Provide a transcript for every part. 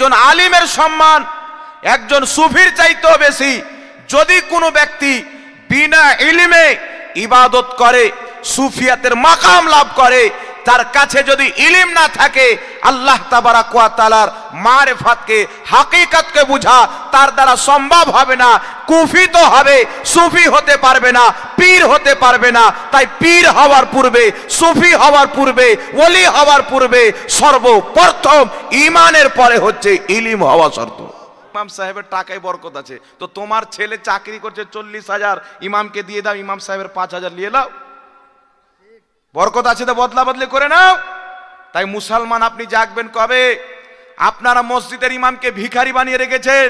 একজন আলিমের সম্মান একজন সুফির চাইতেও বেশি। যদি কোনো ব্যক্তি বিনা ইলমে ইবাদত করে, সুফিয়াতের মাকাম লাভ করে, তার কাছে যদি ইলম না থাকে, আল্লাহ তাবারাক ওয়া তাআলার মারিফাতকে, হাকিকতকে বুঝা তার দ্বারা সম্ভব হবে না। কুফি তো হবে, সুফি হতে পারবে না, পীর হতে পারবে না। তাই পীর হওয়ার পূর্বে, সুফি হওয়ার পূর্বে, ওলি হওয়ার পূর্বে সর্বপ্রথম ঈমানের পরে হচ্ছে ইলম হওয়া শর্ত। ইমাম সাহেবের টাকায় বরকত আছে, তো তোমার ছেলে চাকরি করছে 40,000, ইমামকে দিয়ে দাও, ইমাম সাহেবের 5,000 নিয়ে নাও। বরকত আছে তো বদলা বদলি করে নাও। তাই মুসলমান আপনি জাগবেন কবে? আপনারা মসজিদের ইমামকে ভিখারি বানিয়ে রেখেছেন,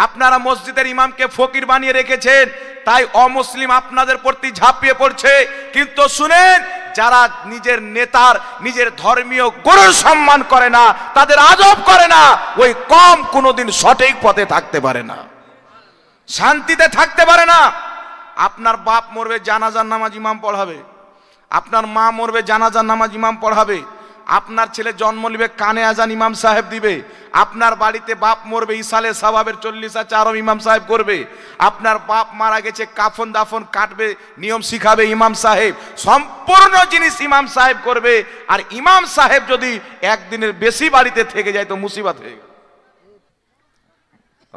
আপনারা মসজিদের ইমামকে ফকির বানিয়ে রেখেছেন। তাই অমুসলিম আপনাদের প্রতি ঝাঁপিয়ে পড়ছে। কিন্তু শুনেন, যারা নিজের নেতার, নিজের ধর্মীয় গুরুর সম্মান করে না, তাদের আদব করে না, ওই কম কোনোদিন সঠিক পথে থাকতে পারে না, শান্তিতে থাকতে পারে না। আপনার বাপ মরবে, জানাজার নামাজ ইমাম পড়াবে। আপনার মা মরবে, জানাজার নামাজ ইমাম পড়াবে। আপনার ছেলে জন্ম নিবে, কানে আজান ইমাম সাহেব দিবে। আপনার বাড়িতে বাপ মরবে, ইসালে সাওয়াবের 40 চারম ইমাম সাহেব করবে। আপনার বাপ মারা গেছে, কাফন দাফন কাটবে, নিয়ম শিখাবে ইমাম সাহেব। সম্পূর্ণ জিনিস ইমাম সাহেব করবে। আর ইমাম সাহেব যদি একদিনের বেশি বাড়িতে থেকে যায় তো মুসিবত হয়ে গেল।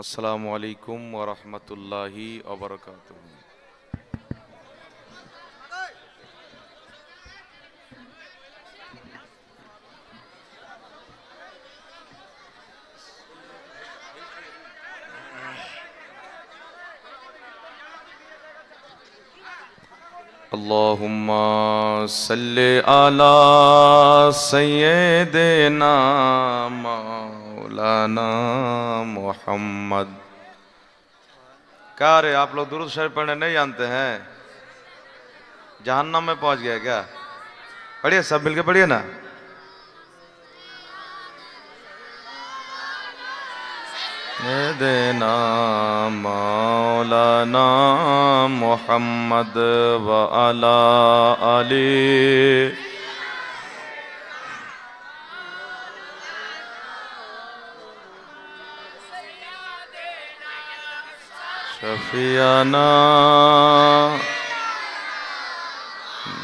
আসসালামু আলাইকুম ওয়া রাহমাতুল্লাহি ওয়া বারাকাতুহু। اللهم صل على سيدنا मौलाना मोहम्मद। क्या रे आप लोग दुरूद शरीफ पढ़ने नहीं जानते हैं? जहन्नम में पहुंच गए क्या? पढ़िए, सब मिलके पढ़िए ना। देना मौलाना मोहम्मद व अला अली शफियाना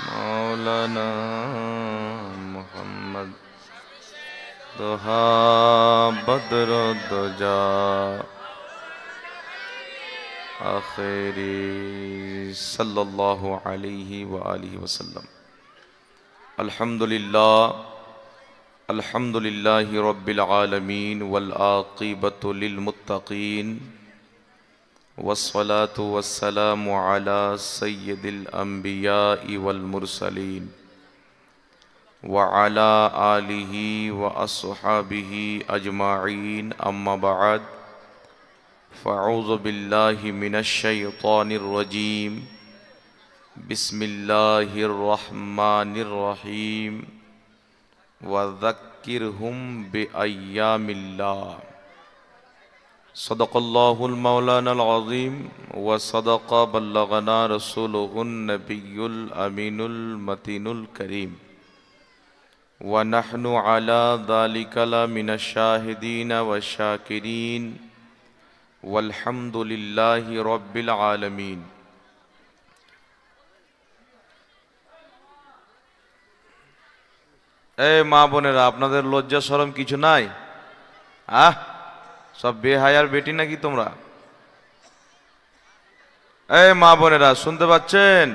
मौलाना मोहम्मद दुहा बद्र दुजा आखिरी सल्लल्लाहु अलैहि व आलिहि वसल्लम। अल्हम्दुलिल्लाहि रब्बिल आलमीन वल आक़िबतु लिल मुत्तक़ीन वस्सलातु वस्सलामु अला सय्यिदिल अंबिया'i वल मुरसलीन व अला आलिहि व अस्हाबिहि अजमाइन। अम्मा बअद, फ़अऊज़ु बिल्लाहि मिनश शैतानिर रजीम। बिस्मिल्लाहिर रहमानिर रहीम। व ज़क्किरहुम बिअय्यामिल्लाह। सदक़ल्लाहुल मौलानाल अज़ीम व सदक़ बल्लगना रसूलुहुन नबियुल अमीनुल मतीनुल करीम। व नहनु अला ज़ालिका लमिनश शाहिदीन व शाकिरीन वल्हम्दुलिल्लाहि रब्बिल आलमीन। ए मा बोनेरा, आपनादेर लज्जा शरम किछु नाई? सब बेहायार बेटी नाकि तोमरा? ए मा बोनेरा शुनते पाচ্ছেন?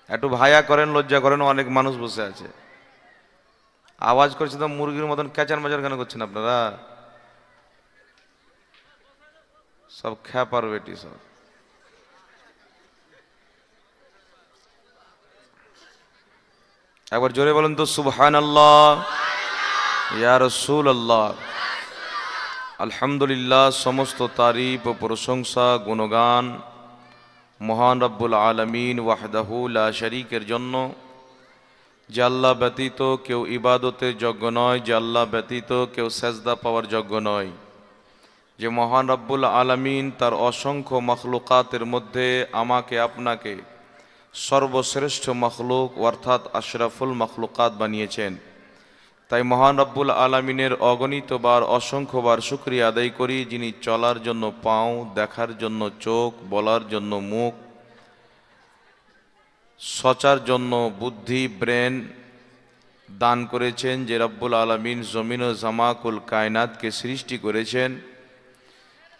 একটু ভায়া করেন, লজ্জা করেন, অনেক মানুষ বসে আছে। আওয়াজ করছে তো মুরগির মতন ক্যাচার মাচার কেন করছেন আপনারা? সব খ্যাপার বেটি সব। একবার জোরে বলেন তো সুবহানাল্লাহ, ইয়া রাসূলুল্লাহ। আলহামদুলিল্লাহ, সমস্ত তারিফ ও প্রশংসা গুণগান মহান রব্বুল আলামিন ওয়াহদাহু লা শরীকের জন্য, যে আল্লাহ ব্যতীত কেউ ইবাদতের যোগ্য নয়, যে আল্লাহ ব্যতীত কেউ সেজদা পাওয়ার যোগ্য নয়, যে মহান রব্বুল আলামিন তার অসংখ্য মখলুকাতের মধ্যে আমাকে আপনাকে সর্বশ্রেষ্ঠ মখলুক অর্থাৎ আশরাফুল মখলুকাত বানিয়েছেন, তাই মহান রব্বুল আলামিনের অগণিতবার অসংখ্যবার শুকরিয়া আদায় করি, যিনি চলার জন্য পাও, দেখার জন্য চোখ, বলার জন্য মুখ, সচার জন্য বুদ্ধি, ব্রেন দান করেছেন। যে রব্বুল আলামিন জমিন ও জামাকুল কায়নাতকে সৃষ্টি করেছেন,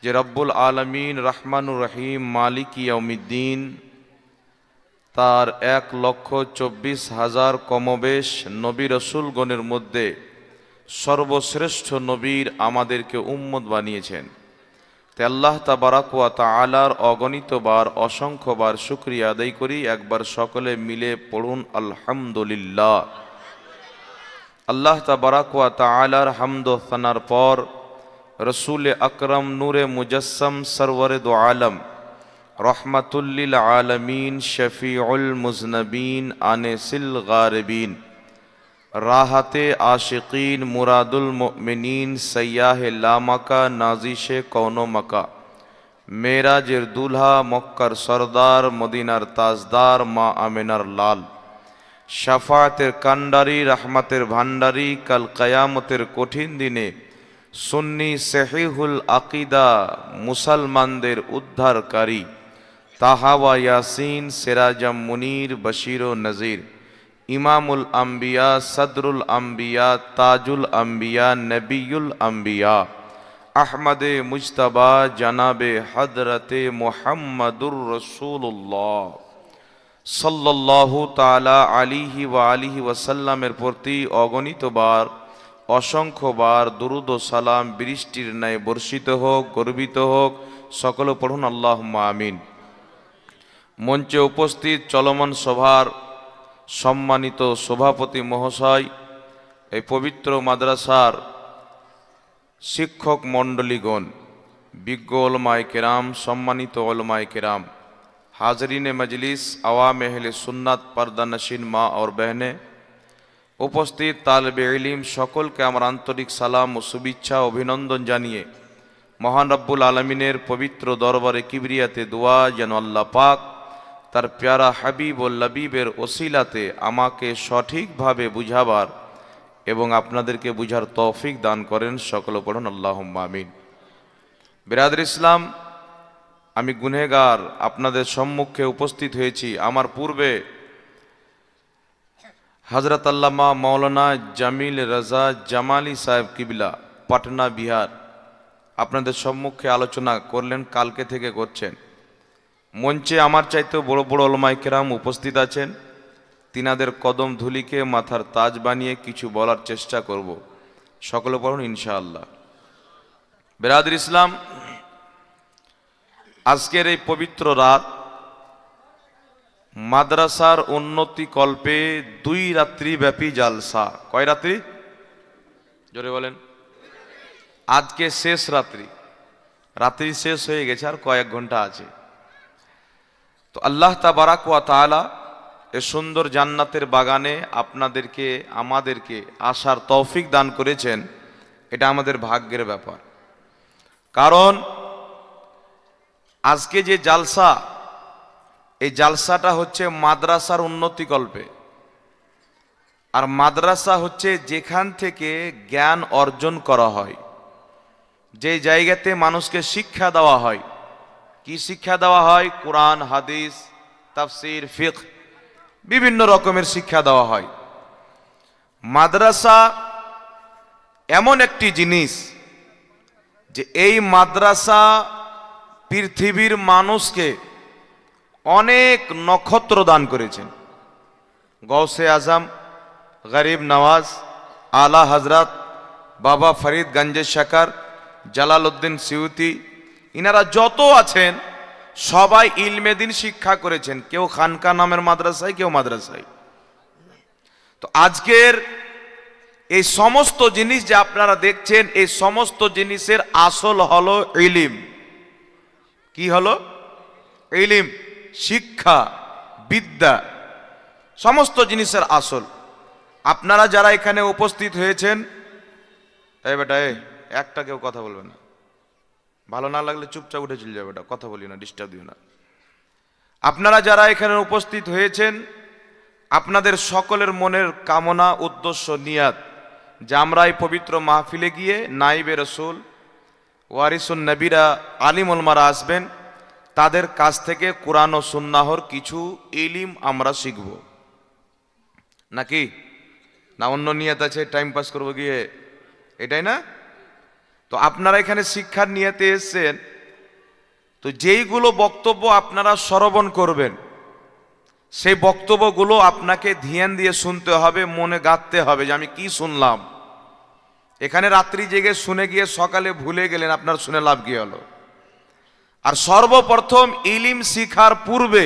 যে রব্বুল আলামিন রহমানুর রহিম মালিক ইয়াউমিদ্দিন, তার 1,24,000 কমবেশ নবী রসুলগণের মধ্যে সর্বশ্রেষ্ঠ নবীর আমাদেরকে উম্মত বানিয়েছেন। তাই আল্লাহ তাবারাক ওয়া তাআলার অগণিতবার অসংখ্যবার শুকরিয়া আদায় করি। একবার সকলে মিলে পড়ুন আলহামদুলিল্লাহ। আল্লাহ তাবারাক ওয়া তাআলার হামদ ও সানার পর রসুল আকরম নূরে মুজাসসাম সরওয়ারে দো আলম রহমাতুল্লিল আলমিন শফিউল মুজনবিন আনিসিল গারিবিন রাহাতে আশিকিন মুরাদুল মুমিনিন সയ്যাহে লামাকা নাজিশে কৌনো মাকা মেরাজের দুলহা মক্কার সরদার মদিনার তাজদার মা আমিনার লাল শাফায়াতের কান্ডারি রহমতের ভান্ডারি কাল কিয়ামতের কঠিন দিনে সুন্নি সহিহুল আকিদা মুসলমানদের উদ্ধারকারী তাহাওয়া ইয়াসিন সিরাজাম মুনির বশির ও নজির ইমামুল আম্বিয়া সদরুল আম্বিয়া তাজুল আম্বিয়া নবিয়ুল আম্বিয়া আহমদে মুজতবা জানাবে হযরতে মুহাম্মদুর রাসূলুল্লাহ সাল্লাল্লাহু তাআলা আলাইহি ওয়া আলিহি ওয়াসাল্লামের প্রতি অগণিতবার অসংখ্যবার দুরুদ ও সালাম বৃষ্টির ন্যায় বর্ষিত হোক, গর্বিত হোক। সকলে পড়ুন আল্লাহুম্মা আমিন। মঞ্চে উপস্থিত চলমান সভার সম্মানিত সভাপতি মহাশয়, এই পবিত্র মাদ্রাসার শিক্ষক মণ্ডলীগণ, বিজ্ঞ ওলামায়ে কেরাম, সম্মানিত ওলামায়ে কেরাম, হাজরিনে মজলিস, আওয়াম আহলে সুন্নাত, পর্দানশীন মা और बहनें, উপস্থিত তালেবে ইলম সকলকে আমার আন্তরিক সালাম ও শুভেচ্ছা অভিনন্দন জানিয়ে মহান রব্বুল আলমিনের পবিত্র দরবারে কিবরিয়াতে দোয়া যেন আল্লাহ পাক তার প্যারা হাবিব ও লবিবের ওসিলাতে আমাকে সঠিকভাবে বুঝাবার এবং আপনাদেরকে বুঝার তৌফিক দান করেন। সকলে পড়ুন আল্লাহুম্মা আমিন। বিরাদর ইসলাম, আমি গুনহেগার আপনাদের সম্মুখে উপস্থিত হয়েছি। আমার পূর্বে হজরত আল্লামা মৌলানা জামিল রাজা জামালি সাহেব কিবলা পাটনা বিহার আপনাদের সম্মুখে আলোচনা করলেন, কালকে থেকে করছেন। মঞ্চে আমার চাইতেও বড় বড় ওলামায়ে কেরাম উপস্থিত আছেন। তিনাদের কদম ধুলিকে মাথার তাজ বানিয়ে কিছু বলার চেষ্টা করব। সকলে পড়ুন ইনশাআল্লাহ। বিরাদর ইসলাম, আজকের এই পবিত্র রাত মাদ্রাসার উন্নতি কল্পে 2 রাত্রি ব্যাপী জালসা। কয় রাত্রি? জোরে বলেন। আজকে শেষ রাত্রি, রাত্রি শেষ হয়ে গেছে, আর কয়েক ঘন্টা আছে। তো আল্লাহ তাবারাক ওয়া তাআলা এ সুন্দর জান্নাতের বাগানে আপনাদেরকে আমাদেরকে আসার তৌফিক দান করেছেন। এটা আমাদের ভাগ্যের ব্যাপার। কারণ আজকে যে জালসা, এই জালসাটা হচ্ছে মাদ্রাসার উন্নতি কল্পে। আর মাদ্রাসা হচ্ছে যেখান থেকে জ্ঞান অর্জন করা হয়, যে জায়গাতে মানুষকে শিক্ষা দেওয়া হয়। কি শিক্ষা দেওয়া হয়? কোরআন, হাদিস, তাফসির, ফিকহ, বিভিন্ন রকমের শিক্ষা দেওয়া হয়। মাদ্রাসা এমন একটি জিনিস যে এই মাদ্রাসা পৃথিবীর মানুষকে অনেক নক্ষত্র দান করেছেন। গৌসে আজম, গরিব নওয়াজ, আলা হজরত বাবা ফরিদ গঞ্জে শকর, জালালউদ্দিন সিউতি, ইনারা যত আছেন সবাই ইলমে দিন শিক্ষা করেছেন। কেউ খানকা নামের মাদ্রাসায়, কেউ মাদ্রাসায়। তো আজকের এই সমস্ত জিনিস যে আপনারা দেখছেন, এই সমস্ত জিনিসের আসল হলো ইলম। কি হলো? ইলম, শিক্ষা, বিদ্যা, সমস্ত জিনিসের আসল। আপনারা যারা এখানে উপস্থিত হয়েছেন, এই বেটা একটা কেউ কথা বলবে না, ভালো না লাগলে চুপচাপ উঠে চলে যাবে, বেটা কথা বলি না, ডিস্টার্ব দিও না। আপনারা যারা এখানে উপস্থিত হয়েছেন, আপনাদের সকলের মনের কামনা, উদ্দেশ্য, নিয়াত যে আমরা এই পবিত্র মাহফিলে গিয়ে নাইবে রসুল ওয়ারিসুন নবীরা আলিম উলমারা আসবেন, তাদের কাছ থেকে কোরআন ও সুন্নাহর কিছু ইলিম আমরা শিখব, নাকি না অন্য নিয়ত আছে টাইম পাস করবো গিয়ে, এটাই না? তো আপনারা এখানে শিক্ষার নিয়তে এসেছেন, তো যেইগুলো বক্তব্য আপনারা শ্রবণ করবেন সেই বক্তব্যগুলো আপনাকে ধ্যান দিয়ে শুনতে হবে, মনে গাঁথতে হবে যে আমি কি শুনলাম। এখানে রাত্রি জেগে শুনে গিয়ে সকালে ভুলে গেলেন, আপনার শুনে লাভ কি হলো? আর সর্বপ্রথম ইলিম শিখার পূর্বে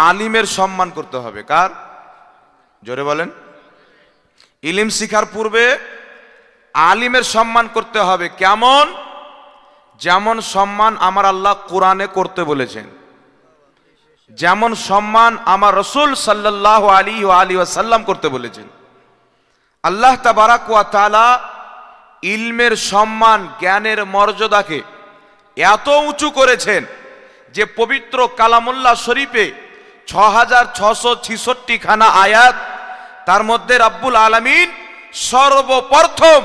আলিমের সম্মান করতে হবে। কার? জোরে বলেন। ইলিম শিখার পূর্বে আলিমের সম্মান করতে হবে। কেমন? যেমন সম্মান আমার আল্লাহ কোরআনে করতে বলেছেন, যেমন সম্মান আমার রসুল সাল্লাল্লাহু আলাইহি ওয়াসাল্লাম করতে বলেছেন। আল্লাহ তাবারাক ওয়া তাআলা ইলমের সম্মান, জ্ঞানের মর্যাদাকে এত উঁচু করেছেন যে পবিত্র কালামুল্লাহ শরীফে 6666 খানা আয়াত, তার মধ্যে রাব্বুল আলামিন সর্বপ্রথম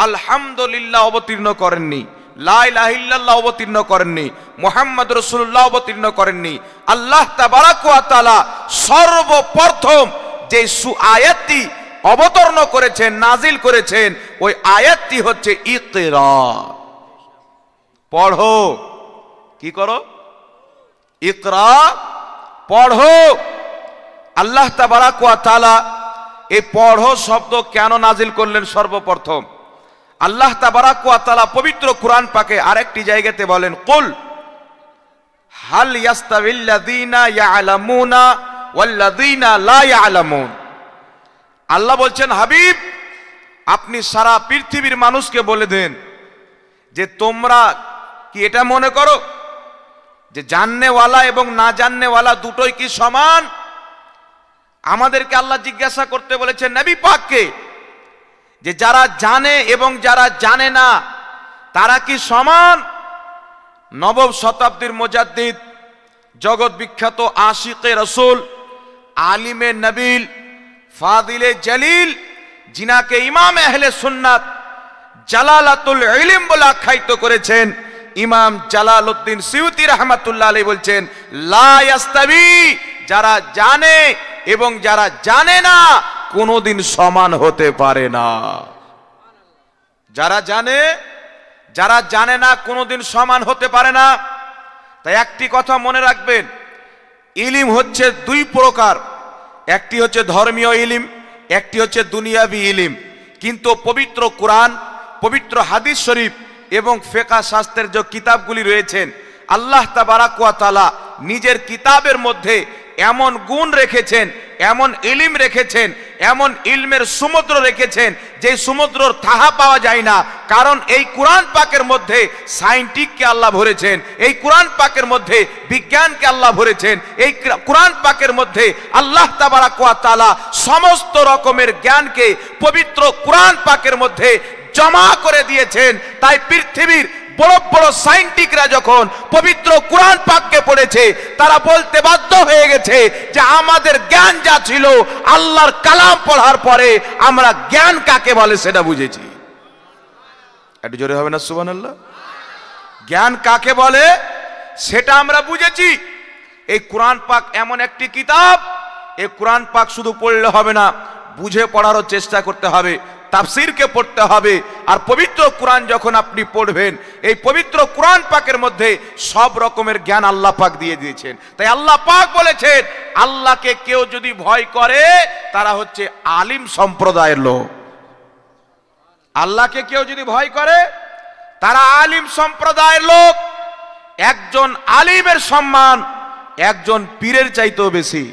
আলহামদুলিল্লাহ অবতীর্ণ করেননি, লা ইলাহা ইল্লাল্লাহ অবতীর্ণ করেননি, মুহাম্মদ রাসূলুল্লাহ অবতীর্ণ করেননি। আল্লাহ তাবারাক ওয়া তাআলা সর্বপ্রথম যে আয়াতটি অবতরণ করেছেন, নাজিল করেছেন, ওই আয়াতটি হচ্ছে ইকরা, পড়ো। কি করো? ইকরা, পড়ো। আল্লাহ তাবারাক ওয়া তাআলা এই পড়ো শব্দ কেন নাজিল করলেন? সর্বপ্রথম আল্লাহ তাবারাক ওয়া তাআলা পবিত্র কুরআন পাকে আরেকটি জায়গাতে বলেন, কুল হাল ইয়াস্তাবিল্লাযীনা ইয়ালামুনা ওয়াল্লাযীনা লা ইয়ালামুন। আল্লাহ বলছেন, হাবিব আপনি সারা পৃথিবীর মানুষকে বলে দেন যে তোমরা কি এটা মনে করো যে জাননেওয়ালা এবং না জাননেওয়ালা দুটোই কি সমান? আমাদেরকে আল্লাহ জিজ্ঞাসা করতে বলেছেন নবী পাককে যে যারা জানে এবং যারা জানে না তারা কি সমান? নবম শতাব্দীর মুজাদ্দিদ, জগৎ বিখ্যাত আশিকে রসুল, আলিমে নবীল, ফাদিলে জলিল, যিনাকে ইমাম আহলে সুন্নাত জালালাতুল ইলম বলে আখ্যায়িত করেছেন, ইমাম জালালউদ্দিন সিউতি রাহমাতুল্লাহ আলাইহি বলছেন, লা ইয়াস্তাবি, যারা জানে এবং যারা জানে না কোনোদিন সমান হতে পারে না। যারা জানে, যারা জানে না কোনোদিন সমান হতে পারে না। তাই একটি কথা মনে রাখবেন, ইলিম হচ্ছে দুই প্রকার, একটি হচ্ছে ধর্মীয় ইলিম, একটি হচ্ছে দুনিয়াবি ইলিম। কিন্তু পবিত্র কোরআন, পবিত্র হাদিস শরীফ এবং ফিকহ শাস্ত্রের যে কিতাবগুলি রয়েছেন, আল্লাহ তাবারাক ওয়া তাআলা নিজের কিতাবের মধ্যে এমন গুণ রেখেছেন, এমন ইলিম রেখেছেন, এমন ইলমের সমুদ্র রেখেছেন যে সমুদ্রর থাহা পাওয়া যায় না। কারণ এই কোরআন পাকের মধ্যে সায়েন্টিফিককে আল্লাহ ভরেছেন, এই কোরআন পাকের মধ্যে বিজ্ঞানকে আল্লাহ ভরেছেন, এই কোরআন পাকের মধ্যে আল্লাহ তাবারাক ওয়া তাআলা সমস্ত রকমের জ্ঞানকে পবিত্র কোরআন পাকের মধ্যে জমা করে দিয়েছেন। তাই পৃথিবীর বড় বড় সায়েন্টিস্টরা যখন পবিত্র কোরআন পাককে পড়েছে, তারা বলতে বাধ্য হয়ে গেছে যে আমাদের জ্ঞান যা ছিল আল্লাহর কালাম পড়ার পরে আমরা জ্ঞান কাকে বলে সেটা বুঝেছি। একটু জোরে হবে না সুবহানাল্লাহ? জ্ঞান কাকে বলে সেটা আমরা বুঝেছি। এই কোরআন পাক এমন একটি কিতাব, এই কোরআন পাক শুধু পড়লে হবে না, বুঝে পড়ারও চেষ্টা করতে হবে, তাফসীরকে পড়তে হবে। আর পবিত্র কোরআন যখন আপনি পড়বেন, এই পবিত্র কোরআন পাকের মধ্যে সব রকমের জ্ঞান আল্লাহ পাক দিয়ে দিয়েছেন। তাই আল্লাহ পাক বলেছেন, আল্লাহকে কেউ যদি ভয় করে তারা হচ্ছে আলিম সম্প্রদায়ের লোক। আল্লাহকে কেউ যদি ভয় করে তারা আলিম সম্প্রদায়ের লোক। একজন আলিমের সম্মান একজন পীরের চাইতেও বেশি,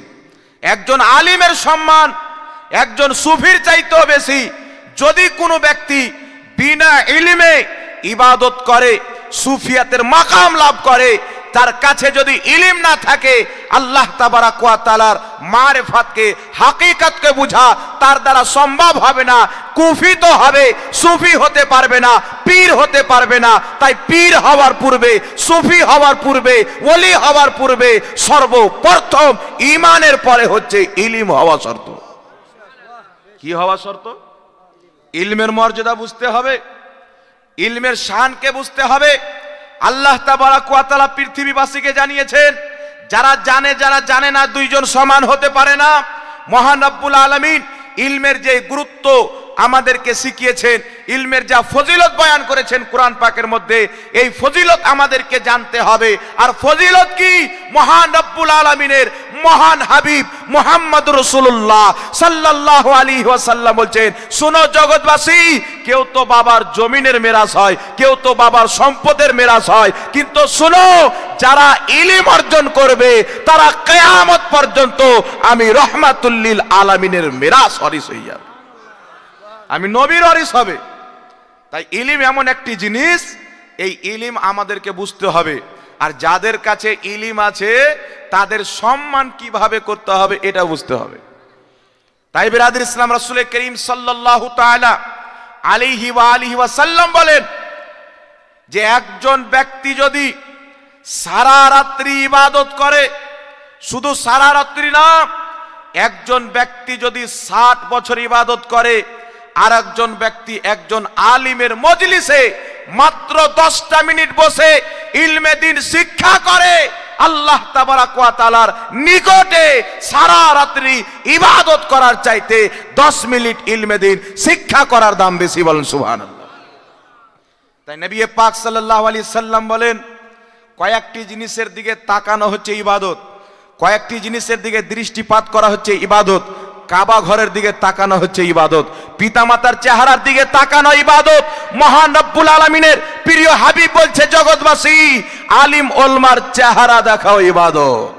একজন আলিমের সম্মান একজন সুফির চাইতেও বেশি। যদি কোনো ব্যক্তি বিনা ইলমে ইবাদত করে, সুফিয়াতের মাকাম লাভ করে, তার কাছে যদি ইলম না থাকে, আল্লাহ তাবারাক ওয়া তাআলার মারিফাতকে, হাকিকতকে বুঝা তার দ্বারা সম্ভব হবে না। কুফি তো হবে, সুফি হতে পারবে না, পীর হতে পারবে না। তাই পীর হওয়ার পূর্বে, সুফি হওয়ার পূর্বে, ওলি হওয়ার পূর্বে সর্বপ্রথম ঈমানের পরে হচ্ছে ইলম হওয়া শর্ত। কি হওয়া শর্ত? ইলমের মর্যাদা বুঝতে হবে, ইলমের শানকে বুঝতে হবে। আল্লাহ তাবারাক ওয়া তাআলা পৃথিবীবাসীকে জানিয়েছেন, যারা জানে যারা জানে না দুইজন সমান হতে পারে না। মহান রব্বুল আলামিন ইলমের যে গুরুত্ব আমাদেরকে শিখিয়েছেন, ইলমের যা ফজিলত বয়ান করেছেন কোরআন পাকের মধ্যে, এই ফজিলত আমাদেরকে জানতে হবে। আর ফজিলত কি? মহান রব্বুল আলামিনের মহান হাবিব মুহাম্মদুর রাসূলুল্লাহ সাল্লাল্লাহু আলাইহি ওয়াসাল্লাম বলছেন, শোনো জগৎবাসী, কেউ তো বাবার জমিনের মিরাস হয়, কেউ তো বাবার সম্পদের মিরাস হয়, কিন্তু শোনো, যারা ইলম অর্জন করবে তারা কিয়ামত পর্যন্ত আমি রহমাতুল লিল আলামিনের মিরাস ওয়ারিস হয়ে যাবে, আমি নবীর ওয়ারিস হবে। তাই ইলম এমন একটি জিনিস, এই ইলম আমাদেরকে বুঝতে হবে। আর যাদের কাছে ইলম আছে তাদের সম্মান কিভাবে করতে হবে এটা বুঝতে হবে। তাই বিরাদর ইসলাম রাসূল করিম সাল্লাল্লাহু তাআলা আলাইহি ওয়া আলিহি ওয়াসাল্লাম বলেন যে একজন ব্যক্তি যদি সারা রাত্রি ইবাদত করে, শুধু সারা রাত্রি না, একজন ব্যক্তি যদি 60 বছর ইবাদত করে, আর একজন ব্যক্তি একজন আলিমের মজলিসে মাত্র 10টা মিনিট বসে ইলমে দ্বীন শিক্ষা করে, আল্লাহ তাবারাক ওয়া তাআলার নিকটে সারা রাত্রি ইবাদত করার চাইতে 10 মিনিট ইলমে দ্বীন শিক্ষা করার দাম বেশি। বলেন সুবহানাল্লাহ। তাই নবী পাক সাল্লাল্লাহু আলাইহি সাল্লাম বলেন, কয়েকটি জিনিসের দিকে তাকানো হচ্ছে ইবাদত, কয়েকটি জিনিসের দিকে দৃষ্টিপাত করা হচ্ছে ইবাদত। কাবা ঘরের দিকে তাকানো হচ্ছে ইবাদত, পিতামাতার চেহারার দিকে তাকানো ইবাদত। মহান রব্বুল আলামিনের প্রিয় হাবিব বলছে, জগৎবাসী, আলিম ওলমার চেহারা দেখাও ইবাদত।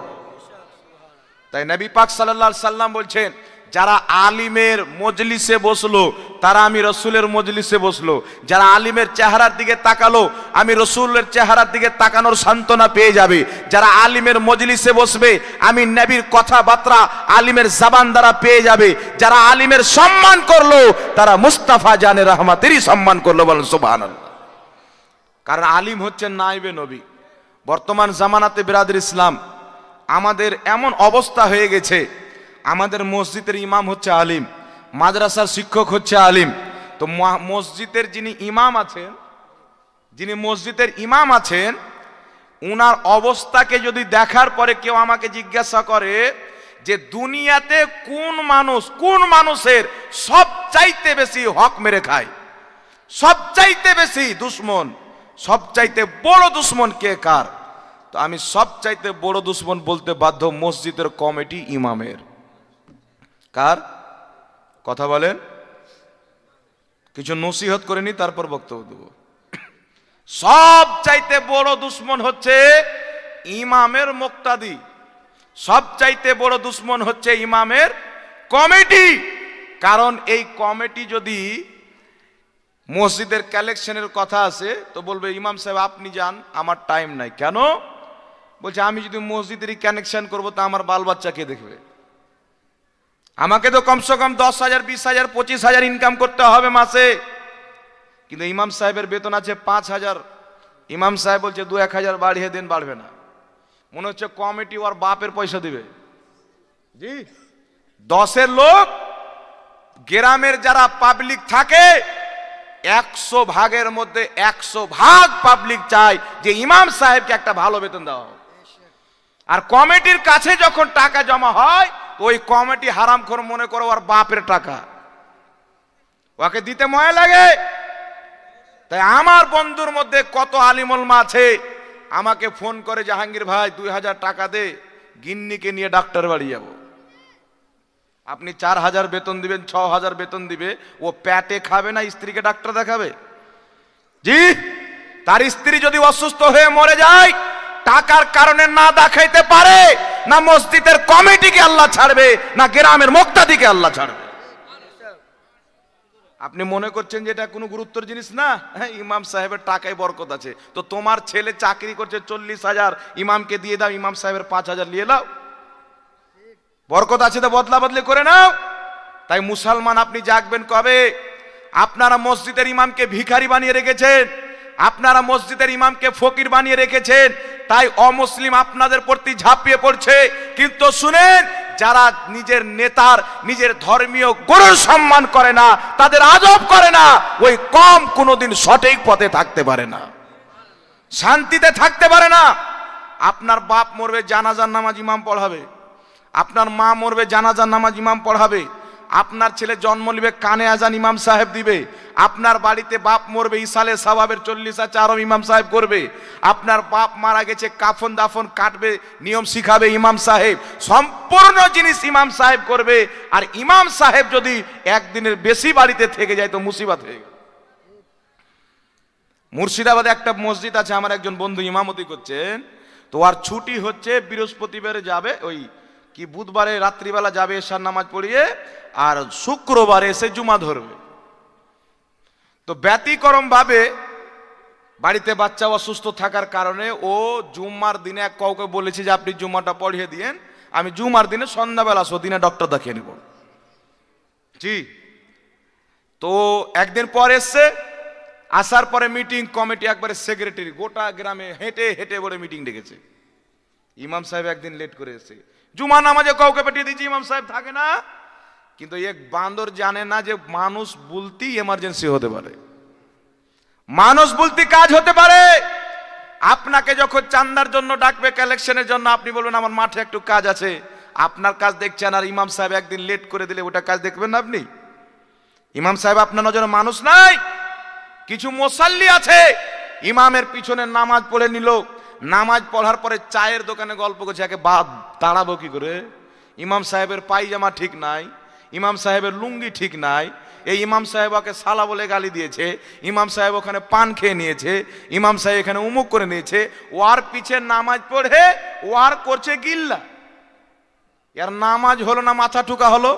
তাই নবী পাক সাল্লাল্লাহু আলাইহি সাল্লাম বলছেন, যারা আলিমের মজলিসে বসলো তারা আমি রসুলের মজলিসে বসলো, যারা আলিমের চেহারার দিকে তাকালো আমি রসুলের চেহারার দিকে তাকানোর সান্ত্বনা পেয়ে যাবে, যারা আলিমের মজলিসে বসবে আমি নবীর কথাবার্তা আলিমের জবান দ্বারা পেয়ে যাবে, যারা আলিমের সম্মান করলো তারা মুস্তাফা জানে রহমাতেরই সম্মান করলো। বলেন সুবহানাল্লাহ। কারণ আলিম হচ্ছেন নাইবে নবী। বর্তমান জামানাতে বিরাদর ইসলাম আমাদের এমন অবস্থা হয়ে গেছে, আমাদের মসজিদের ইমাম হচ্ছে আলিম, মাদ্রাসার শিক্ষক হচ্ছে আলিম। তো মসজিদের যিনি ইমাম আছেন, যিনি মসজিদের ইমাম আছেন, উনার অবস্থাকে যদি দেখার পরে কেউ আমাকে জিজ্ঞাসা করে যে দুনিয়াতে কোন মানুষের সবচাইতে বেশি হক মেরে খায়, সবচাইতে বেশি দুশ্মন, সবচাইতে বড় দুশ্মন কে কার, তো আমি সবচাইতে বড় দুশ্মন বলতে বাধ্য মসজিদের কমিটি ইমামের। কার কথা বলেন? কিছু নসিহত করে নি, তারপর বক্তব্য দেব। সবচাইতে বড় দুশ্মন হচ্ছে ইমামের মুক্তাদি, সবচাইতে বড় দুশ্মন হচ্ছে ইমামের কমিটি। কারণ এই কমিটি যদি মসজিদের কালেকশনের কথা আছে তো বলবে, ইমাম সাহেব আপনি যান, আমার টাইম নাই। কেন? বলছে আমি যদি মসজিদেরই কানেকশন করবো তা আমার বাল বাচ্চা কে দেখবে? আমাকে তো কমসে কম 10,000, 20,000, 25,000 ইনকাম করতে হবে মাসে। কিন্তু ইমাম সাহেবের বেতন আছে 5,000। ইমাম সাহেব বলছে 2-1,000 বাড়িয়ে দেন, বাড়বে না। মনে হচ্ছে কমিটি ওর বাপের পয়সা দিবে। জি, 10-এর লোক, গ্রামের যারা পাবলিক থাকে 100 ভাগের মধ্যে 100 ভাগ পাবলিক চায় যে ইমাম সাহেবকে একটা ভালো বেতন দেওয়া হোক। আর কমিটির কাছে যখন টাকা জমা হয় তো ওই কমিটি হারামখোর মনে করো ওর বাপের টাকা, ওকে দিতে ময়া লাগে। তাই আমার বন্ধুর মধ্যে কত আলিম ওলামা আছে আমাকে ফোন করে, জাহাঙ্গীর ভাই 2,000 টাকা দে, গিন্নিকে নিয়ে ডাক্তার বাড়ি যাব। আপনি 4,000 বেতন দিবেন, 6,000 বেতন দিবে, ও পেটে খাবে না স্ত্রীকে ডাক্তার দেখাবে? জি, তার স্ত্রী যদি অসুস্থ হয়ে মরে যায়, টাকার কারণে না দেখাইতে পারে, না মসজিদের কমিটিকে আল্লাহ ছাড়বে, না গ্রামের মুক্তাদিকে আল্লাহ ছাড়বে। আপনি মনে করছেন যে এটা কোনো গুরুত্বের জিনিস না? হ্যাঁ, ইমাম সাহেবের টাকায় বরকত আছে। তো তোমার ছেলে চাকরি করছে 40,000, ইমামকে দিয়ে দাও, ইমাম সাহেবের 5,000 নিয়ে নাও, বরকত আছে তো বদলা বদলি করে নাও। তাই মুসলমান আপনি জাগবেন কবে? আপনারা মসজিদের ইমামকে ভিখারি বানিয়ে রেখেছেন, আপনারা মসজিদের ইমামকে ফকির বানিয়ে রেখেছেন, তাই অমুসলিম আপনাদের প্রতি ঝাঁপিয়ে পড়ছে। কিন্তু শুনেন, যারা নিজের নেতার নিজের ধর্মীয় গুরুর সম্মান করে না, তাদের আদব করে না, ওই কম কোনোদিন সঠিক পথে থাকতে পারে না, শান্তিতে থাকতে পারে না। আপনার বাপ মরবে, জানাজার নামাজ ইমাম পড়াবে। আপনার মা মরবে, জানাজার নামাজ ইমাম পড়াবে। আপনার ছেলে জন্ম নিবে, কানে আজান ইমাম সাহেব দিবে। আপনার বাড়িতে বাপ মরবে, ইসালে সাবাবের 40 চারম ইমাম সাহেব করবে। আপনার বাপ মারা গেছে, কাফন দাফন কাটবে, নিয়ম শিখাবে ইমাম সাহেব। সম্পূর্ণ জিনিস ইমাম সাহেব করবে। আর ইমাম সাহেব যদি একদিনের বেশি বাড়িতে থেকে যায় তো মুসিবত হয়ে গেল। মুর্শিদাবাদে একটা মসজিদ আছে, আমার একজন বন্ধু ইমামতি করছেন, তো আর ছুটি হচ্ছে, বৃহস্পতিবারে যাবে, ওই কি বুধবারে রাত্রিবেলা যাবে এশার নামাজ পড়িয়ে, আর শুক্রবারে এসে জুমা ধরবে। তো ব্যতিক্রম ভাবে বাড়িতে বাচ্চা অসুস্থ থাকার কারণে ও জুম্মার দিনে এক কাউকে বলেছে যে আপনি জুম্মাটা পড়িয়ে দিয়েন, আমি জুমার দিনে সন্ধ্যাবেলা আসবো, দিনে ডক্টর দেখিয়ে নেব। জি, তো একদিন পর এসছে, আসার পরে মিটিং কমিটি একবারে সেক্রেটারি গোটা গ্রামে হেঁটে হেঁটে বলে মিটিং ডেকেছে। ইমাম সাহেব একদিন লেট করে এসেছে, জুমা নামাজে কাউকে পাঠিয়ে দিয়েছে, ইমাম সাহেব থাকে না। কিন্তু এক বান্দর জানে না যে মানুষ বলতে এমার্জেন্সি হতে পারে, মানুষ বলতে কাজ হতে পারে। আপনাকে যখন চান্দার জন্য ডাকবে, কালেকশনের জন্য, আপনি বলবেন আমার মাঠে একটু কাজ আছে, আপনার কাজ দেখছেন, আর ইমাম সাহেব একদিন লেট করে দিলে ওটা কাজ দেখবেন না আপনি? ইমাম সাহেব আপনার নজরে মানুষ নাই। কিছু মুসাল্লি আছে, ইমামের পিছনে নামাজ পড়ে নিল, নামাজ পড়ার পরে চায়ের দোকানে গল্প করছে, একে বাদ দাঁড়াবো কি করে? ইমাম সাহেবের পায়জামা ঠিক নাই, ইমাম সাহেবের লুঙ্গি ঠিক নাই, এই ইমাম সাহেব ওকে সালা বলে গালি দিয়েছে, ইমাম সাহেব ওখানে পান খেয়ে নিয়েছে, ইমাম সাহেব এখানে উমুক করে নিয়েছে, ওয়ার পিছে নামাজ পড়ে ওয়ার করছে গিল্লা। এর নামাজ হলো না, মাথা ঠুকা হলো।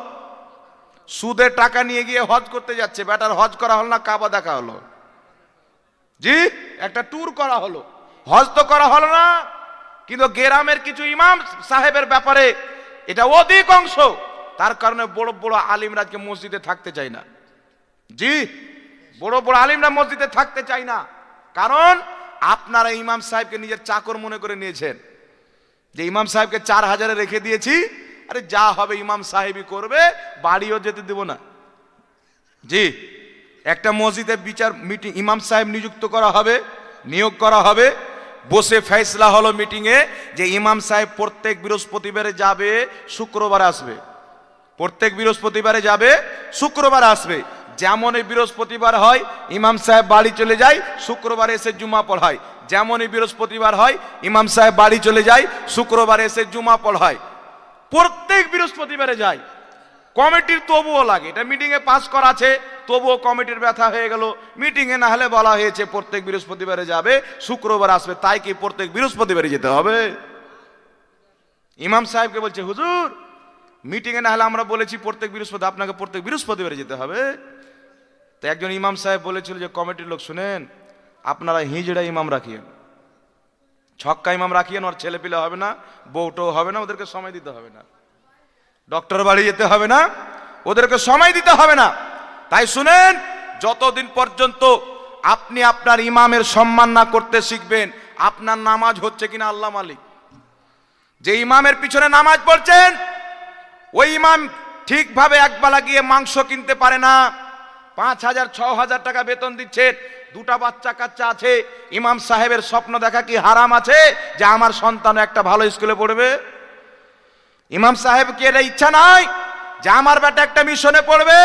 সুদের টাকা নিয়ে গিয়ে হজ করতে যাচ্ছে, বেটার হজ করা হলো না, কাবা দেখা হলো। জি, একটা ট্যুর করা হলো, হজ তো করা হলো না। কিন্তু গ্রামের কিছু ইমাম সাহেবের ব্যাপারে এটা অধিক অংশ, তার কারণে বড় বড় আলিমরা আজকে মসজিদে থাকতে চায় না। জি, বড় বড় আলিমরা মসজিদে থাকতে চায় না, কারণ আপনারা ইমাম সাহেবকে নিজের চাকর মনে করে নিয়েছেন, যে ইমাম সাহেবকে 4000-এ রেখে দিয়েছি, আরে যা হবে ইমাম সাহেবই করবে, বাড়িও যেতে দেব না। জি, একটা মসজিদে বিচার মিটিং ইমাম সাহেব নিযুক্ত করা হবে, নিয়োগ করা হবে, বসে ফয়সলা হলো মিটিংয়ে যে ইমাম সাহেব প্রত্যেক বৃহস্পতিবারে যাবে, শুক্রবার আসবে, প্রত্যেক বৃহস্পতিবারে যাবে, শুক্রবার আসবে। যেমনই বৃহস্পতিবার হয় ইমাম সাহেব বাড়ি চলে যায়, শুক্রবার এসে জুমা পড়ায়। যেমনই বৃহস্পতিবার হয় ইমাম সাহেব বাড়ি চলে যায়, শুক্রবার এসে জুমা পড়ায়। প্রত্যেক বৃহস্পতিবারে যায়। কমিটির তবুও লাগে, এটা মিটিংয়ে পাস করা আছে, তবুও কমিটির ব্যথা হয়ে গেল। মিটিংয়ে না হলে বলা হয়েছে প্রত্যেক বৃহস্পতিবারে যাবে, শুক্রবার আসবে, তাই কি প্রত্যেক বৃহস্পতিবারে যেতে হবে? ইমাম সাহেবকে বলছে হুজুর মিটিংয়ে না হলে আমরা বলেছি প্রত্যেক বৃহস্পতি, আপনাকে প্রত্যেক বৃহস্পতিবারে যেতে হবে। তো একজন ইমাম সাহেব বলেছিল যে কমিটির লোক শুনেন, আপনারা হিজড়া ইমাম রাখিয়েন, ছক্কা ইমাম রাখিয়েন, ওর ছেলে পিলে হবে না, বউটাও হবে না, ওদেরকে সময় দিতে হবে না, ডক্টর বাড়ি যেতে হবে না, ওদেরকে সময় দিতে হবে না। তাই শুনেন, যতদিন পর্যন্ত আপনি আপনার ইমামের সম্মান না করতে শিখবেন, আপনার নামাজ হচ্ছে কিনা আল্লাহ মালিক। যে ইমামের পিছনে নামাজ পড়ছেন, ওই ইমাম ঠিকভাবে একবেলা গিয়ে মাংস কিনতে পারে না, 5000-6000 টাকা বেতন দিচ্ছেন, দুটা বাচ্চা কাচ্চা আছে, ইমাম সাহেবের স্বপ্ন দেখা কি হারাম আছে যে আমার সন্তান একটা ভালো স্কুলে পড়বে? ইমাম সাহেব কি এটা ইচ্ছা নাই যে আমার বেটা একটা মিশনে পড়বে?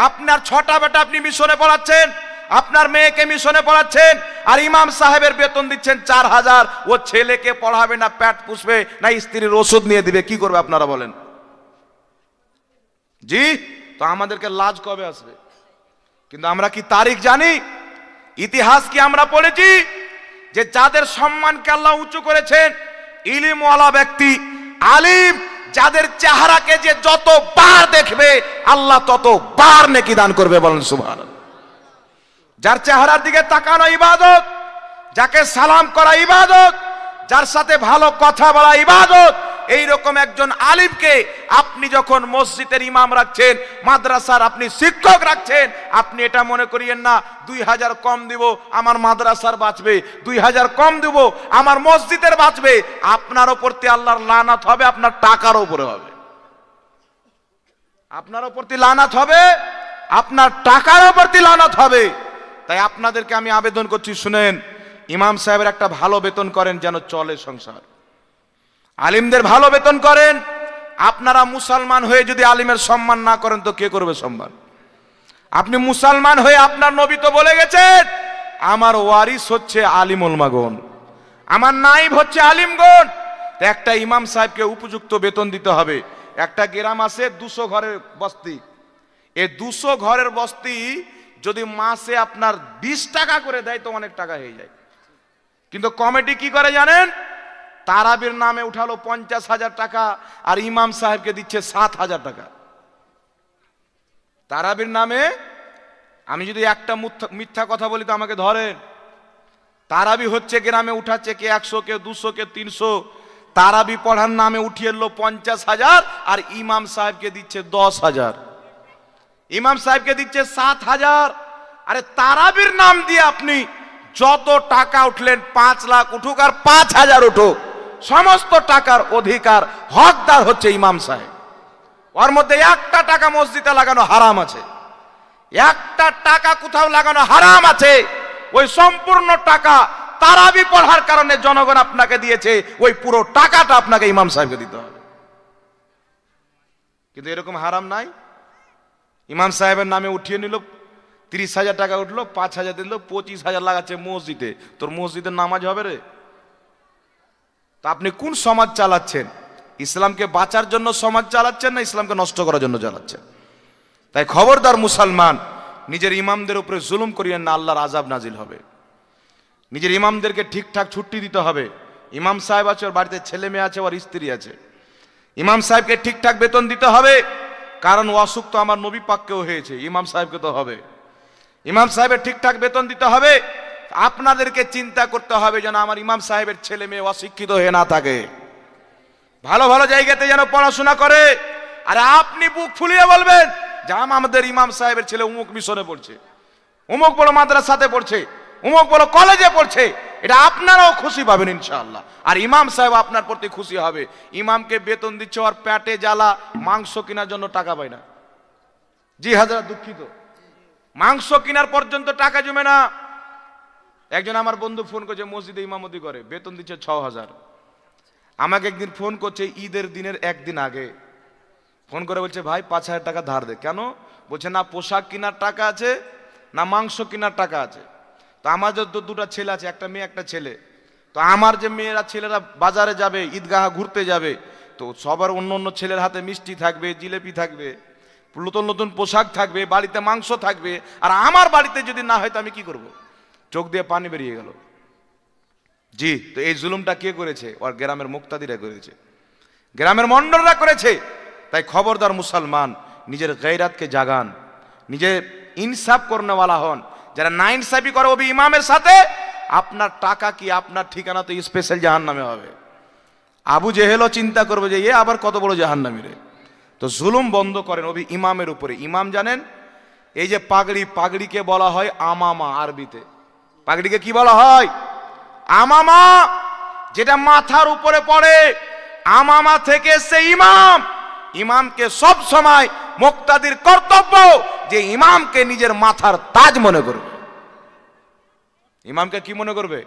আপনার 6টা বেটা আপনি মিশনে পড়াচ্ছেন, আপনার মেয়েকে মিশনে পড়াচ্ছেন, আর ইমাম সাহেবের বেতন দিচ্ছেন 4000। ও ছেলেকে পড়াবে না, পেট পুষবে না, স্ত্রীর ওষুধ নিয়ে দিবে, কি করবে আপনারা বলেন? জি, তো আমাদেরকে লাজ কবে আসবে? কিন্তু আমরা কি তারিখ জানি? ইতিহাস কি আমরা পড়েছি যে যাদের সম্মানকে আল্লাহ উঁচু করেছেন, ইলমওয়ালা ব্যক্তি, আলিম, যাদের চেহারাকে যে যতবার দেখবে আল্লাহ ততবার নেকি দান করবে, বলেন সুবহানাল্লাহ। যার চেহারার দিকে তাকানো ইবাদত, যাকে সালাম করা ইবাদত, যার সাথে ভালো কথা বলা ইবাদত, এইরকম একজন আলিমকে আপনি যখন মসজিদের ইমাম রাখছেন, মাদ্রাসার আপনি শিক্ষক রাখছেন, আপনি এটা মনে করিয়েন না 2000 কম দিব আমার মাদ্রাসার বাঁচবে, 2000 কম দিব আমার মসজিদের বাঁচবে। আপনার উপর তে আল্লাহর লানাত হবে, আপনার টাকার উপরে হবে। আপনার প্রতি লানাত হবে, আপনার টাকার প্রতি লানাত হবে। তাই আপনাদেরকে আমি আবেদন করছি, শুনেন, ইমাম সাহেবের একটা ভালো বেতন করেন যেন চলে সংসার। আলিমদের ভালো বেতন করেন। আপনারা মুসলমান হয়ে যদি আলিমের সম্মান না করেন তো কে করবে সম্মান? আপনি মুসলমান হয়ে, আপনার নবী তো বলে গেছেন, আমার ওয়ারিস হচ্ছে আলিম উলমাগণ, আমার নাইব হচ্ছে আলিমগণ। একটা ইমাম সাহেবকে উপযুক্ত বেতন দিতে হবে। একটা গ্রাম আছে 200 ঘরের বস্তি, এই 200 ঘরের বস্তি যদি মাসে আপনার 20 টাকা করে দেয় তো অনেক টাকা হয়ে যায়। কিন্তু কমিটি কি করে জানেন? তারাবির নামে উঠালো 50,000 টাকা আর ইমাম সাহেবকে দিচ্ছে 7,000 টাকা তারাবির নামে। আমি যদি একটা মিথ্যা কথা বলি তো আমাকে ধরেন। তারাবি হচ্ছে গ্রামে উঠাচ্ছে কে 100, কে 200, কে 300। তারাবি পড়ার নামে উঠিয়ে এলো 50,000 আর ইমাম সাহেবকে দিচ্ছে 10,000, ইমাম সাহেবকে দিচ্ছে 7,000। আরে তারাবির নাম দিয়ে আপনি যত টাকা উঠলেন, 5 লাখ উঠুক আর 5,000 উঠুক, সমস্ত টাকার অধিকার হকদার হচ্ছে ইমাম সাহেব। ওর মধ্যে একটা টাকা মসজিদে লাগানো হারাম আছে, একটা টাকা কোথাও লাগানো হারাম আছে। ওই সম্পূর্ণ টাকা তারাবি পড়ার কারণে জনগণ আপনাকে দিয়েছে, ওই পুরো টাকাটা আপনাকে ইমাম সাহেবকে দিতে হবে। কিন্তু এরকম হারাম নাই। ইমাম সাহেবের নামে উঠিয়ে নিল 30,000 টাকা উঠলো, 5,000 দিল, 25,000 লাগাচ্ছে মসজিদে। তোর মসজিদের নামাজ হবে রে? তা আপনি কোন সমাজ চালাচ্ছেন? ইসলামকে বাঁচার জন্য সমাজ চালাচ্ছেন না ইসলামকে নষ্ট করার জন্য চালাচ্ছেন? তাই খবরদার মুসলমান, নিজের ইমামদের উপরে জুলুম করিয়েন না, আল্লাহর আযাব নাজিল হবে। নিজের ইমামদেরকে ঠিকঠাক ছুটি দিতে হবে। ইমাম সাহেব আছে, ওর বাড়িতে ছেলে মেয়ে আছে, ওর স্ত্রী আছে, ইমাম সাহেবকে ঠিকঠাক বেতন দিতে হবে। কারণ অসুখ তো আমার নবী পাককেও হয়েছে, ইমাম সাহেবকে তো হবে। ইমাম সাহেবের ঠিকঠাক বেতন দিতে হবে। আপনাদেরকে চিন্তা করতে হবে যেন আমার ইমাম সাহেবের ছেলে মেয়ে অশিক্ষিত হয়ে না থাকে, ভালো ভালো জায়গাতে যেন পড়াশোনা করে। আর আপনি বুক ফুলিয়ে বলবেন যে আমাদের ইমাম সাহেবের ছেলে অমুক মিশনে পড়ছে, অমুক বড় মাদ্রাসাতে পড়ছে, অমুক বড় কলেজে পড়ছে, এটা আপনারাও খুশি পাবেন ইনশাআল্লাহ। আর ইমাম সাহেব আপনার প্রতি খুশি হবে। ইমামকে বেতন দিচ্ছে, আর পেটে জ্বালা, মাংস কেনার জন্য টাকা পায় না। জি হাজার দুঃখিত, মাংস কেনার পর্যন্ত টাকা জমে না। একজন আমার বন্ধু ফোন করছে, মসজিদে ইমামতি করে, বেতন দিচ্ছে 6,000। আমাকে একদিন ফোন করছে ঈদের দিনের একদিন আগে, ফোন করে বলছে ভাই 5,000 টাকা ধার দে। কেন? বলছে না পোশাক কেনার টাকা আছে, না মাংস কেনার টাকা আছে। তো আমাদের তো 2টা ছেলে আছে, একটা মেয়ে একটা ছেলে। তো আমার যে মেয়েরা ছেলেরা বাজারে যাবে, ঈদগাহ ঘুরতে যাবে, তো সবার অন্য অন্য ছেলের হাতে মিষ্টি থাকবে, জিলেপি থাকবে, নতুন নতুন পোশাক থাকবে, বাড়িতে মাংস থাকবে। আর আমার বাড়িতে যদি না হয় তো আমি কি করব? চোখ দিয়ে পানি বেরিয়ে গেল। জি, তো এই জুলুমটা কে করেছে? ওর গ্রামের মুক্তাদিরা করেছে, গ্রামের মন্ডলরা করেছে। তাই খবরদার মুসলমান, নিজের গায়রাতকে জাগান, নিজে ইনসাফ করনেওয়ালা হন। যারা না ইনসাফি করে ওই ইমামের সাথে, আপনার টাকা কি, আপনার ঠিকানা তো স্পেশাল জাহান্নামে হবে। আবু জেহেলও চিন্তা করবে যে এ আবার কত বড় জাহান্নামী রে। তো জুলুম বন্ধ করেন ওই ইমামের উপরে। ইমাম জানেন, এই যে পাগড়ি, পাগড়িকে বলা হয় আমামা আরবিতে। পাগড়িকে কি বলা হয়? আমামা, যেটা মাথার উপরে পড়ে। আমামা থেকে সে ইমাম। ইমামকে সব সময় মুক্তাদির কর্তব্য যে ইমামকে নিজের মাথার তাজ মনে করবে। ইমামকে কি মনে করবে?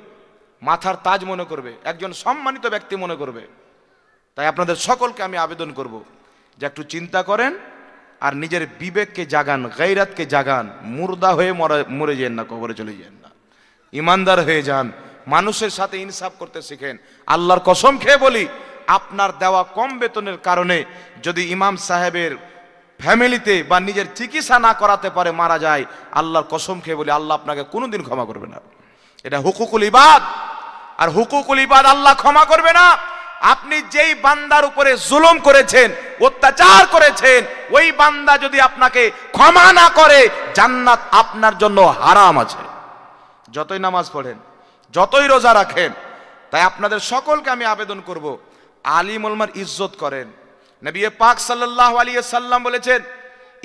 মাথার তাজ মনে করবে, একজন সম্মানিত ব্যক্তি মনে করবে। তাই আপনাদের সকলকে আমি আবেদন করব যে একটু চিন্তা করেন আর নিজের বিবেককে জাগান, গায়রাতকে জাগান। মুর্দা হয়ে মরে যান না, কবরে চলে যান না, ইমানদার হয়ে যান। মানুষের সাথে ইনসাফ করতে শিখেন। আল্লাহর কসম খেয়ে বলি, আপনার দেওয়া কম বেতনের কারণে যদি ইমাম সাহেবের ফ্যামিলিতে বা নিজের চিকিৎসা না করাতে পারে, মারা যায়, আল্লাহর কসম খেয়ে বলি আল্লাহ আপনাকে কোনোদিন ক্ষমা করবে না। এটা হুকুকুল ইবাদ, আর হুকুকুল ইবাদ আল্লাহ ক্ষমা করবে না। আপনি যেই বান্দার উপরে জুলুম করেছেন, অত্যাচার করেছেন, ওই বান্দা যদি আপনাকে ক্ষমা না করে, জান্নাত আপনার জন্য হারাম আছে। যতই নামাজ পড়েন, যতই রোজা রাখেন। তাই আপনাদের সকলকে আমি আবেদন করব, আলিম উলামার ইজ্জত করেন। নবী পাক সাল্লাল্লাহু আলাইহি সাল্লাম বলেছেন,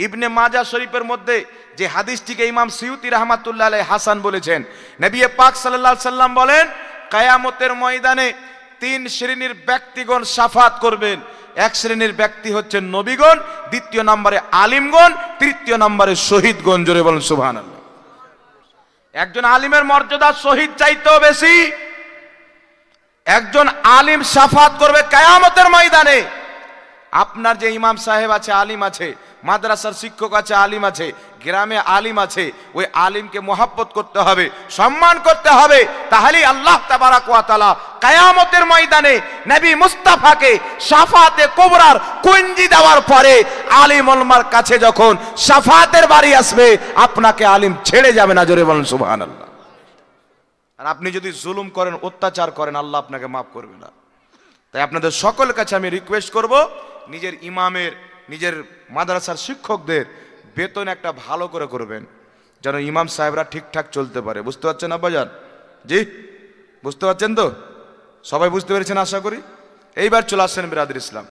ইবনে মাজাহ শরীফের মধ্যে যে হাদিসটিকে ইমাম সিয়ুতি রাহমাতুল্লাহ আলাইহি হাসান বলেছেন, নবী পাক সাল্লাল্লাহু আলাইহি সাল্লাম বলেন, কিয়ামতের ময়দানে 3 শ্রেণীর ব্যক্তিগণ শাফাত করবেন। এক শ্রেণীর ব্যক্তি হচ্ছেন নবীগণ, দ্বিতীয় নম্বরে আলিমগণ, তৃতীয় নম্বরে শহীদগণ। জোরে বলেন সুবহানাল্লাহ। একজন আলিমের মর্যাদা শহীদ চাইতেও বেশি। একজন আলিম শাফাত করবে কিয়ামতের ময়দানে। আপনার যে ইমাম সাহেব আছে, আলিম আছে, মাদ্রাসার শিক্ষক আছে, আলিম আছে, গ্রামে আলিম আছে, ওই আলিমকে মহব্বত করতে হবে, সম্মান করতে হবে। তাহলেই আল্লাহ তাবারাক ওয়া তাআলা কিয়ামতের ময়দানে নবী মুস্তাফাকে শাফাতে কুবরার কুঞ্জি দেওয়ার পরে আলিম ওলামার কাছে যখন শাফাতের বাড়ি আসবে, আপনাকে আলিম ছেড়ে যাবে না। জোরে বলেন সুবহানাল্লাহ। আর আপনি যদি জুলুম করেন, অত্যাচার করেন, আল্লাহ আপনাকে মাফ করবে না। তাই আপনাদের সকলের কাছে আমি রিকোয়েস্ট করব, নিজের ইমামের, নিজের মাদ্রাসার শিক্ষকদের বেতন একটা ভালো করে করবেন, যেন ইমাম সাহেবরা ঠিকঠাক চলতে পারে। বুঝতে পারছেন আব্বাজান? জি, বুঝতে পারছেন তো? সবাই বুঝতে পেরেছেন আশা করি। এইবার চলে আসছেন বিরাদর ইসলাম।